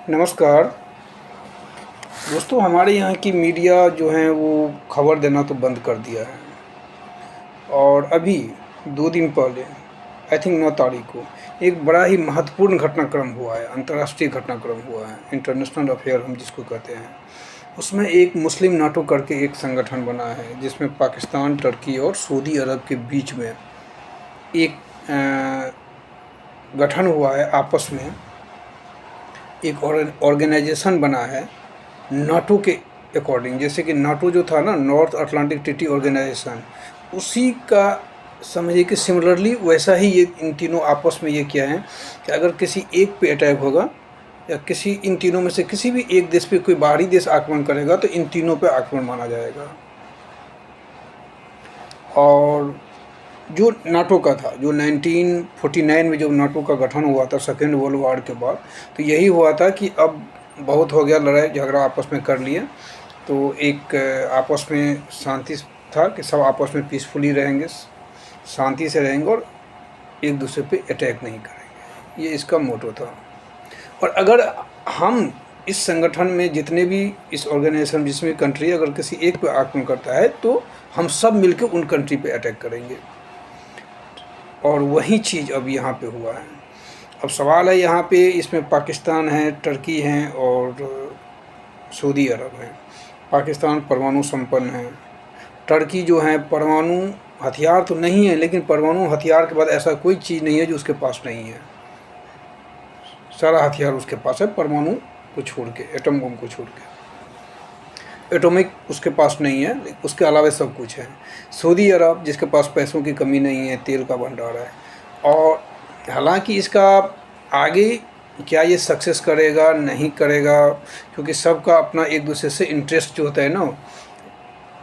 नमस्कार दोस्तों, हमारे यहाँ की मीडिया जो है वो खबर देना तो बंद कर दिया है। और अभी 2 दिन पहले आई थिंक 9 तारीख को एक बड़ा ही महत्वपूर्ण घटनाक्रम हुआ है, अंतर्राष्ट्रीय घटनाक्रम हुआ है, इंटरनेशनल अफेयर हम जिसको कहते हैं। उसमें एक मुस्लिम नाटो करके एक संगठन बना है जिसमें पाकिस्तान, टर्की और सऊदी अरब के बीच में एक गठन हुआ है। आपस में एक ऑर्गेनाइजेशन बना है नाटो के अकॉर्डिंग। जैसे कि नाटो जो था ना, नॉर्थ अटलांटिक ट्रीटी ऑर्गेनाइजेशन, उसी का समझिए कि सिमिलरली वैसा ही ये इन तीनों आपस में ये क्या है कि अगर किसी एक पे अटैक होगा या किसी इन तीनों में से किसी भी एक देश पे कोई बाहरी देश आक्रमण करेगा तो इन तीनों पे आक्रमण माना जाएगा। और जो नाटो का था, जो 1949 में जब नाटो का गठन हुआ था सेकेंड वर्ल्ड वॉर के बाद, तो यही हुआ था कि अब बहुत हो गया, लड़ाई झगड़ा आपस में कर लिए, तो एक आपस में शांति था कि सब आपस में पीसफुली रहेंगे, शांति से रहेंगे और एक दूसरे पे अटैक नहीं करेंगे। ये इसका मोटो था। और अगर हम इस संगठन में जितने भी इस ऑर्गेनाइजेशन जिसमें कंट्री अगर किसी एक पे आक्रमण करता है तो हम सब मिलकर उन कंट्री पे अटैक करेंगे। और वही चीज़ अब यहाँ पे हुआ है। अब सवाल है यहाँ पे, इसमें पाकिस्तान है, टर्की हैं और सऊदी अरब है। पाकिस्तान परमाणु संपन्न है, टर्की जो है परमाणु हथियार तो नहीं है, लेकिन परमाणु हथियार के बाद ऐसा कोई चीज़ नहीं है जो उसके पास नहीं है। सारा हथियार उसके पास है, परमाणु को छोड़ के, एटम बम को छोड़ के। एटॉमिक उसके पास नहीं है, उसके अलावा सब कुछ है। सऊदी अरब जिसके पास पैसों की कमी नहीं है, तेल का भंडार है। और हालांकि इसका आगे क्या ये सक्सेस करेगा नहीं करेगा, क्योंकि सबका अपना एक दूसरे से इंटरेस्ट जो होता है ना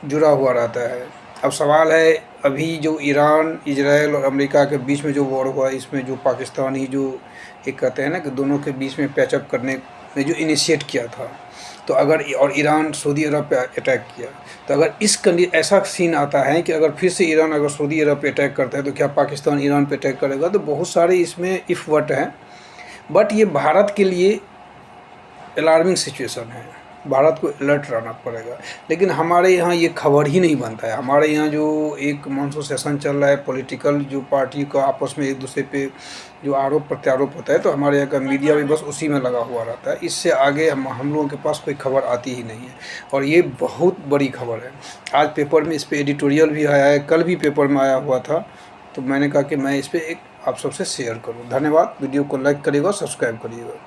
जुड़ा हुआ रहता है। अब सवाल है अभी जो ईरान, इजराइल और अमेरिका के बीच में जो वॉर हुआ, इसमें जो पाकिस्तान ही जो एक कहते हैं ना कि दोनों के बीच में पैचअप करने में जो इनिशिएट किया था, तो अगर और ईरान सऊदी अरब पे अटैक किया, तो अगर इस ऐसा सीन आता है कि अगर फिर से ईरान अगर सऊदी अरब पे अटैक करता है तो क्या पाकिस्तान ईरान पे अटैक करेगा? तो बहुत सारे इसमें इफ़ वट हैं। बट ये भारत के लिए अलार्मिंग सिचुएशन है, भारत को अलर्ट रहना पड़ेगा। लेकिन हमारे यहाँ ये खबर ही नहीं बनता है। हमारे यहाँ जो एक मानसून सेशन चल रहा है, पॉलिटिकल जो पार्टी का आपस में एक दूसरे पे जो आरोप प्रत्यारोप होता है, तो हमारे यहाँ का मीडिया भी बस उसी में लगा हुआ रहता है। इससे आगे हम लोगों के पास कोई खबर आती ही नहीं है। और ये बहुत बड़ी खबर है। आज पेपर में इस पर एडिटोरियल भी आया है, कल भी पेपर में आया हुआ था, तो मैंने कहा कि मैं इस पर एक आप सबसे शेयर करूँ। धन्यवाद। वीडियो को लाइक करिएगा, सब्सक्राइब करिएगा।